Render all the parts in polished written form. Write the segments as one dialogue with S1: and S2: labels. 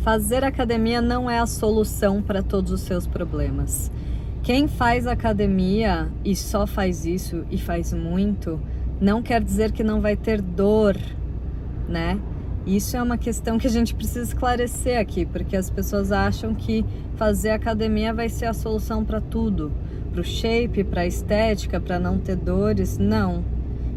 S1: Fazer academia não é a solução para todos os seus problemas. Quem faz academia e só faz isso e faz muito, não quer dizer que não vai ter dor, né? Isso é uma questão que a gente precisa esclarecer aqui, porque as pessoas acham que fazer academia vai ser a solução para tudo, para o shape, para a estética, para não ter dores. Não.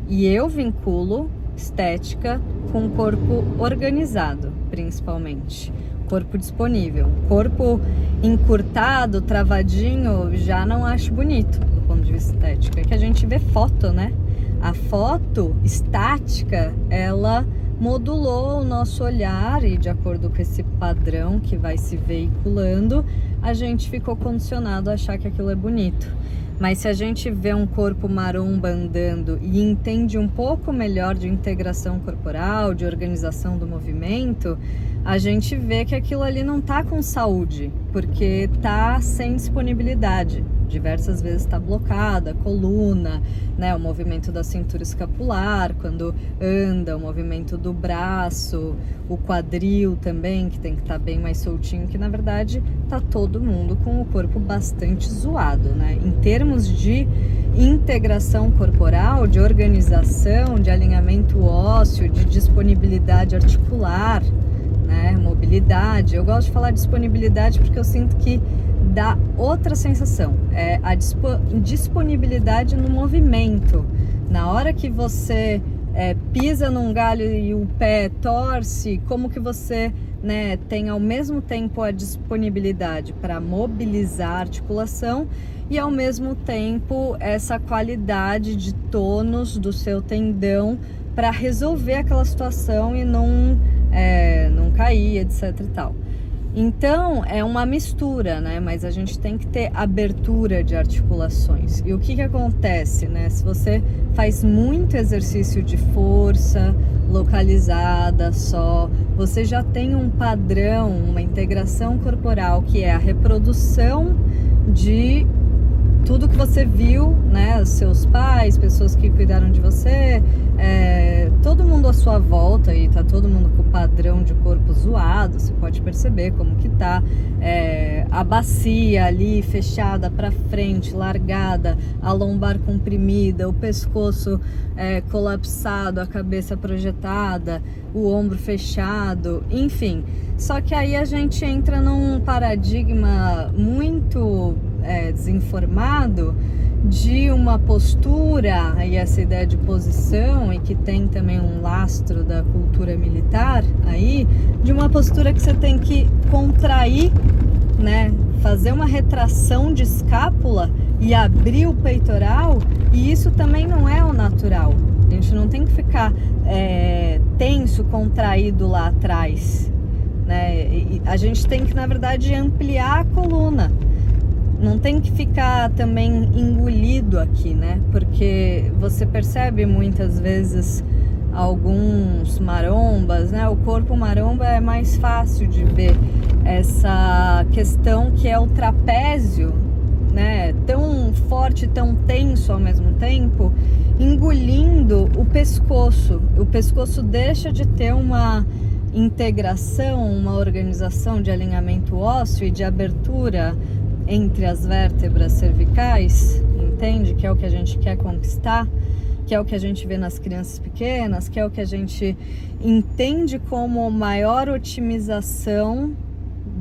S1: E eu vinculo estética com o corpo organizado, principalmente. Corpo disponível. Corpo encurtado, travadinho, já não acho bonito do ponto de vista estético. É que a gente vê foto, né? A foto estática, ela modulou o nosso olhar e, de acordo com esse padrão que vai se veiculando, a gente ficou condicionado a achar que aquilo é bonito. Mas se a gente vê um corpo maromba andando e entende um pouco melhor de integração corporal, de organização do movimento, a gente vê que aquilo ali não tá com saúde, porque tá sem disponibilidade. Diversas vezes está blocada, a coluna, né, o movimento da cintura escapular quando anda, o movimento do braço, o quadril também, que tem que estar bem mais soltinho, que na verdade tá todo mundo com o corpo bastante zoado, né? Em termos de integração corporal, de organização, de alinhamento ósseo, de disponibilidade articular, né, mobilidade. Eu gosto de falar disponibilidade porque eu sinto que dá outra sensação, é a disponibilidade no movimento. Na hora que você pisa num galho e o pé torce, como que você, né, tem ao mesmo tempo a disponibilidade para mobilizar a articulação e ao mesmo tempo essa qualidade de tônus do seu tendão para resolver aquela situação e não cair, etc e tal. Então, é uma mistura, né? Mas a gente tem que ter abertura de articulações. E o que acontece, né? Se você faz muito exercício de força localizada só, você já tem um padrão, uma integração corporal, que é a reprodução de tudo que você viu, né? Os seus pais, pessoas que cuidaram de você, todo mundo à sua volta, e tá todo mundo com o padrão de corpo zoado, você pode perceber como que tá, a bacia ali fechada para frente, largada, a lombar comprimida, o pescoço colapsado, a cabeça projetada, o ombro fechado, enfim. Só que aí a gente entra num paradigma muito desinformado de uma postura, e essa ideia de posição, e que tem também um lastro da cultura militar aí, de uma postura que você tem que contrair, né, fazer uma retração de escápula e abrir o peitoral, e isso também não é o natural. A gente não tem que ficar tenso, contraído lá atrás, né? E a gente tem que, na verdade, ampliar a coluna. Não tem que ficar também engolido aqui, né? Porque você percebe muitas vezes alguns marombas, né? O corpo maromba é mais fácil de ver essa questão que é o trapézio, né? Tão forte, tão tenso ao mesmo tempo, engolindo o pescoço. O pescoço deixa de ter uma integração, uma organização de alinhamento ósseo e de abertura entre as vértebras cervicais, entende? Que é o que a gente quer conquistar, que é o que a gente vê nas crianças pequenas, que é o que a gente entende como maior otimização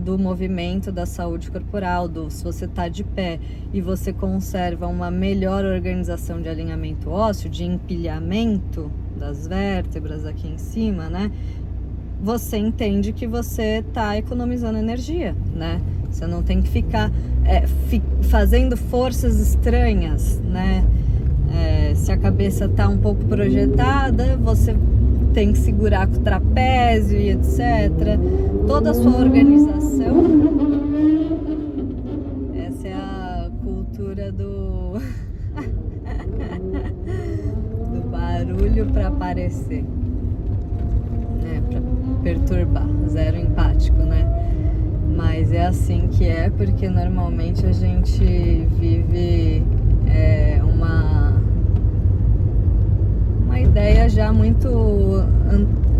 S1: do movimento, da saúde corporal, se você está de pé e você conserva uma melhor organização de alinhamento ósseo, de empilhamento das vértebras aqui em cima, né? Você entende que você está economizando energia, né? Você não tem que ficar fazendo forças estranhas, né? Se a cabeça está um pouco projetada, você tem que segurar com o trapézio e etc. Toda a sua organização. Essa é a cultura do barulho para aparecer, né? Para perturbar, zero empático, né? Mas é assim que é, porque normalmente a gente vive uma ideia já muito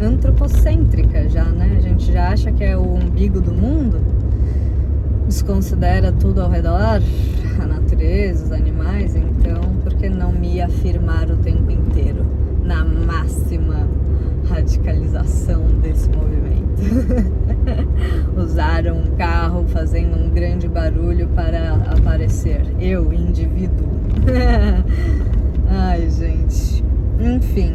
S1: antropocêntrica já, né? A gente já acha que é o umbigo do mundo, desconsidera tudo ao redor, a natureza, os animais. Então, por que não me afirmar o tempo inteiro na máxima radicalização desse movimento? Usar um carro fazendo um grande barulho para aparecer. Eu, indivíduo. Ai, gente. Enfim.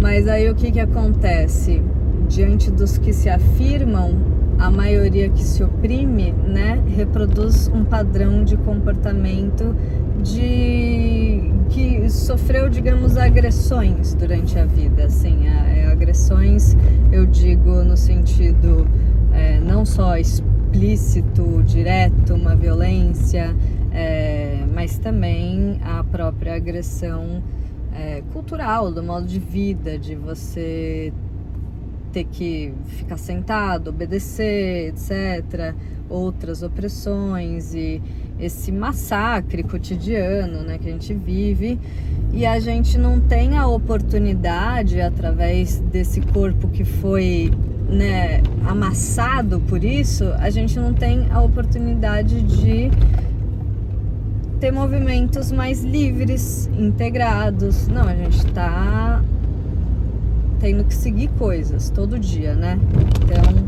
S1: Mas aí o que acontece? Diante dos que se afirmam, a maioria que se oprime, né, reproduz um padrão de comportamento que sofreu, digamos, agressões durante a vida. Assim, agressões, eu digo no sentido não só explícito, direto, uma violência, mas também a própria agressão cultural, do modo de vida, de você ter que ficar sentado, obedecer, etc. Outras opressões e esse massacre cotidiano, né, que a gente vive. E a gente não tem a oportunidade, através desse corpo que foi, né, amassado por isso, a gente não tem a oportunidade de ter movimentos mais livres, integrados. Não, a gente tá tendo que seguir coisas todo dia, né? Então,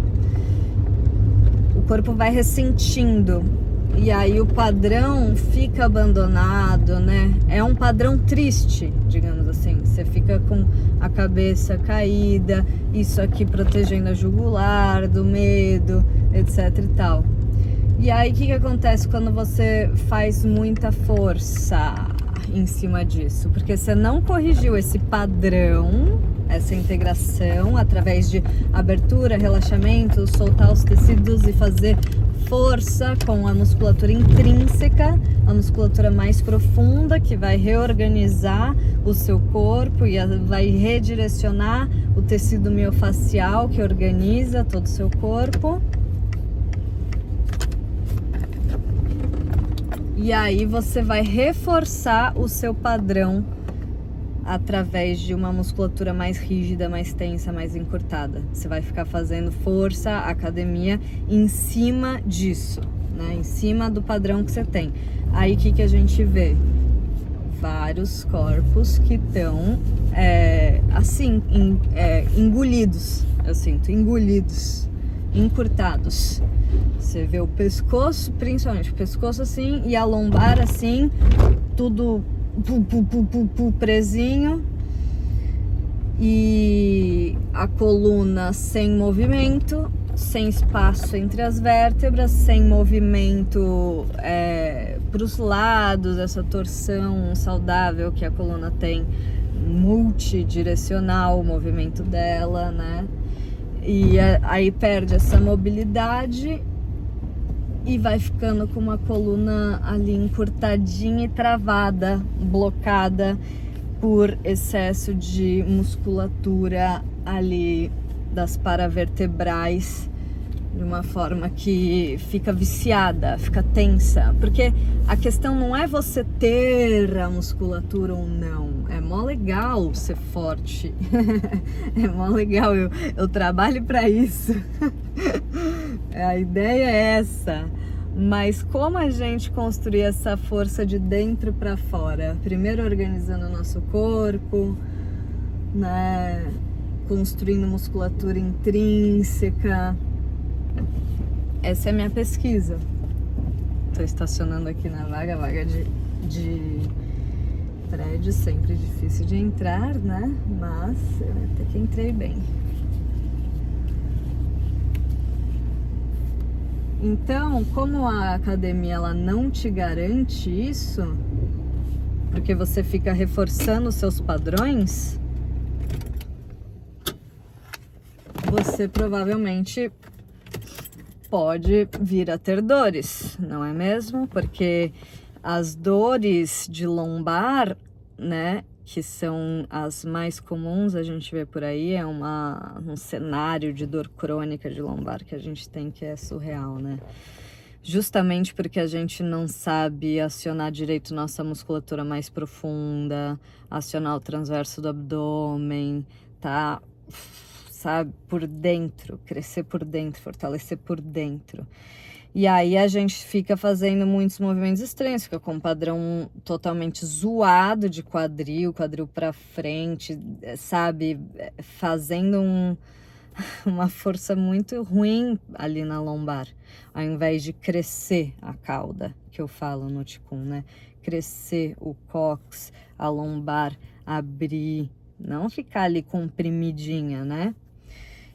S1: o corpo vai ressentindo e aí o padrão fica abandonado, né? É um padrão triste, digamos assim. Você fica com a cabeça caída, isso aqui protegendo a jugular do medo, etc e tal. E aí, o que acontece quando você faz muita força em cima disso? Porque você não corrigiu esse padrão, essa integração, através de abertura, relaxamento, soltar os tecidos e fazer força com a musculatura intrínseca, a musculatura mais profunda, que vai reorganizar o seu corpo e vai redirecionar o tecido miofascial, que organiza todo o seu corpo. E aí você vai reforçar o seu padrão através de uma musculatura mais rígida, mais tensa, mais encurtada. Você vai ficar fazendo força, academia em cima disso, né? Em cima do padrão que você tem. Aí o que a gente vê? Vários corpos que estão assim, engolidos. Eu sinto, engolidos, encurtados. Você vê o pescoço, principalmente o pescoço assim, e a lombar assim, tudo presinho, e a coluna sem movimento, sem espaço entre as vértebras, sem movimento para os lados, essa torção saudável que a coluna tem, multidirecional o movimento dela, né? E aí perde essa mobilidade e vai ficando com uma coluna ali encurtadinha e travada, blocada por excesso de musculatura ali das paravertebrais, de uma forma que fica viciada, fica tensa. Porque a questão não é você ter a musculatura ou não. É mó legal ser forte. É mó legal, eu trabalho para isso. A ideia é essa. Mas como a gente construir essa força de dentro para fora? Primeiro organizando o nosso corpo, né? Construindo musculatura intrínseca. Essa é a minha pesquisa. Estou estacionando aqui na vaga de prédio, sempre difícil de entrar, né? Mas eu até que entrei bem. Então, como a academia ela não te garante isso, porque você fica reforçando os seus padrões, você provavelmente pode vir a ter dores, não é mesmo? Porque as dores de lombar, né, que são as mais comuns, a gente vê por aí, é um cenário de dor crônica de lombar que a gente tem, que é surreal, né? Justamente porque a gente não sabe acionar direito nossa musculatura mais profunda, acionar o transverso do abdômen, tá sabe, por dentro, crescer por dentro, fortalecer por dentro. E aí a gente fica fazendo muitos movimentos estranhos, fica com um padrão totalmente zoado de quadril para frente, sabe, fazendo uma força muito ruim ali na lombar, ao invés de crescer a cauda, que eu falo no Qigong, né? Crescer o cóccix, a lombar, abrir, não ficar ali comprimidinha, né?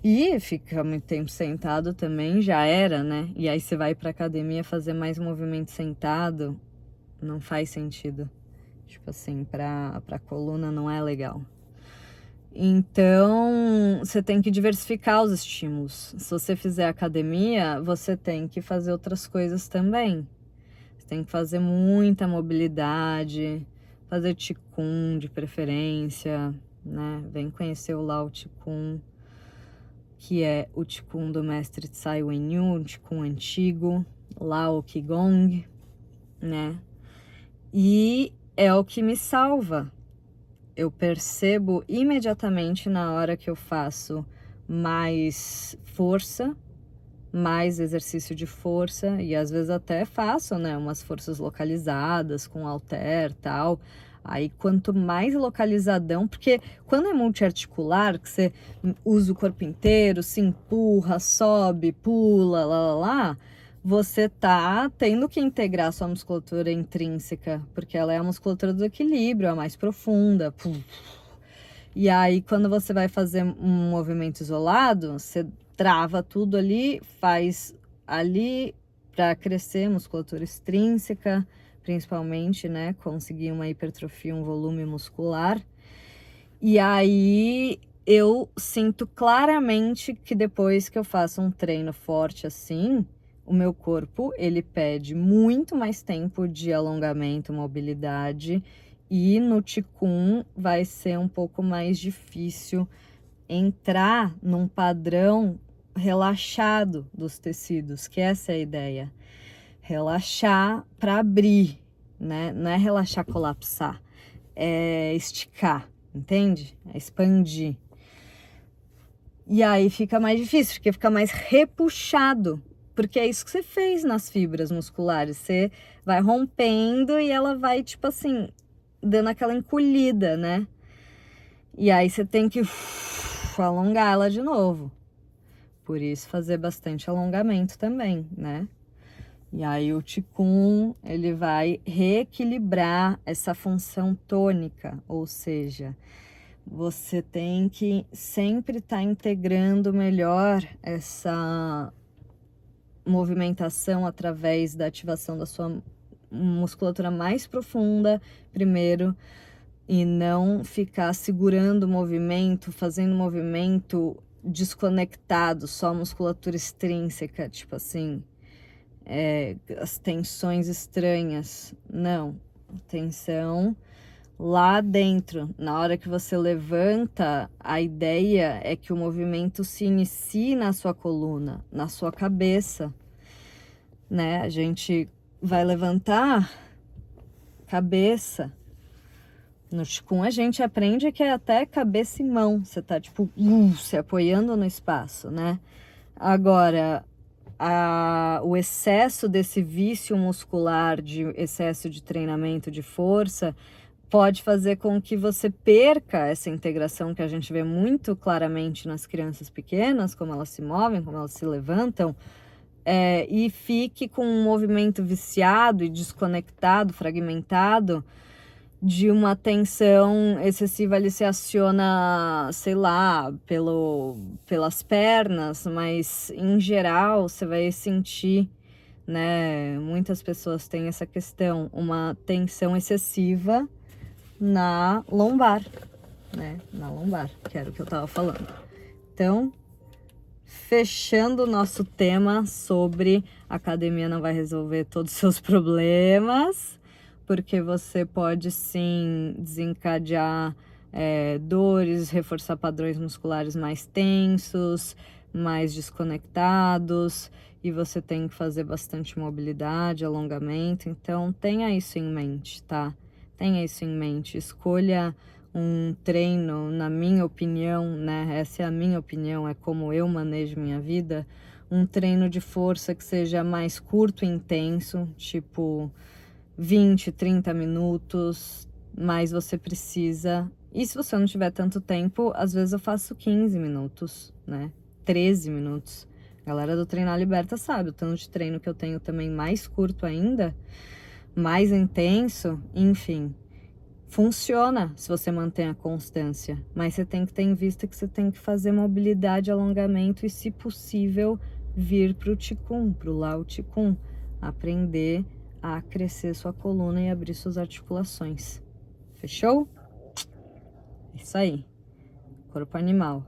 S1: E ficar muito tempo sentado também já era, né? E aí você vai pra academia fazer mais movimento sentado, não faz sentido. Tipo assim, pra coluna não é legal. Então, você tem que diversificar os estímulos. Se você fizer academia, você tem que fazer outras coisas também. Você tem que fazer muita mobilidade, fazer Qigong de preferência, né? Vem conhecer o Lao Qigong, que é o Qigong do mestre Tsai Wen-yu, um Qigong antigo, Lao Qigong, né? E é o que me salva. Eu percebo imediatamente na hora que eu faço mais força, mais exercício de força, e às vezes até faço, né, umas forças localizadas com halter e tal. Aí quanto mais localizadão, porque quando é multiarticular, que você usa o corpo inteiro, se empurra, sobe, pula, lá, você tá tendo que integrar a sua musculatura intrínseca, porque ela é a musculatura do equilíbrio, a mais profunda. E aí, quando você vai fazer um movimento isolado, você trava tudo ali, faz ali para crescer musculatura extrínseca, principalmente, né? Conseguir uma hipertrofia, um volume muscular. E aí eu sinto claramente que depois que eu faço um treino forte assim, o meu corpo, ele pede muito mais tempo de alongamento, mobilidade, e no Qigong vai ser um pouco mais difícil entrar num padrão relaxado dos tecidos, que essa é a ideia. Relaxar para abrir, né? Não é relaxar, colapsar, é esticar, entende? É expandir. E aí fica mais difícil, porque fica mais repuxado. Porque é isso que você fez nas fibras musculares. Você vai rompendo e ela vai, tipo assim, dando aquela encolhida, né? E aí você tem que alongar ela de novo. Por isso fazer bastante alongamento também, né? E aí o Qigong, ele vai reequilibrar essa função tônica, ou seja, você tem que sempre estar integrando melhor essa movimentação através da ativação da sua musculatura mais profunda primeiro, e não ficar segurando o movimento, fazendo movimento desconectado, só musculatura extrínseca, tipo assim, as tensões estranhas. Não, tensão lá dentro. Na hora que você levanta, a ideia é que o movimento se inicie na sua coluna, na sua cabeça, né? A gente vai levantar cabeça. No Qigong a gente aprende que é até cabeça e mão. Você tá tipo, se apoiando no espaço, né? Agora, o excesso desse vício muscular, de excesso de treinamento de força, pode fazer com que você perca essa integração que a gente vê muito claramente nas crianças pequenas, como elas se movem, como elas se levantam, e fique com um movimento viciado e desconectado, fragmentado, de uma tensão excessiva. Ele se aciona, sei lá, pelas pernas, mas em geral você vai sentir, né? Muitas pessoas têm essa questão, uma tensão excessiva na lombar, né? Na lombar, que era o que eu tava falando. Então, fechando o nosso tema sobre academia não vai resolver todos os seus problemas, porque você pode sim desencadear dores, reforçar padrões musculares mais tensos, mais desconectados, e você tem que fazer bastante mobilidade, alongamento. Então tenha isso em mente, tá? Tenha isso em mente. Escolha um treino, na minha opinião, né? Essa é a minha opinião, é como eu manejo minha vida. Um treino de força que seja mais curto e intenso, tipo 20, 30 minutos, mas você precisa. E se você não tiver tanto tempo, às vezes eu faço 15 minutos, né? 13 minutos. A galera do Treinar Liberta sabe, o tanto de treino que eu tenho também mais curto ainda, mais intenso, enfim. Funciona se você mantém a constância, mas você tem que ter em vista que você tem que fazer mobilidade, alongamento e, se possível, vir para o Qigong, para o Lao Qigong, aprender a crescer sua coluna e abrir suas articulações. Fechou? Isso aí. Corpo animal.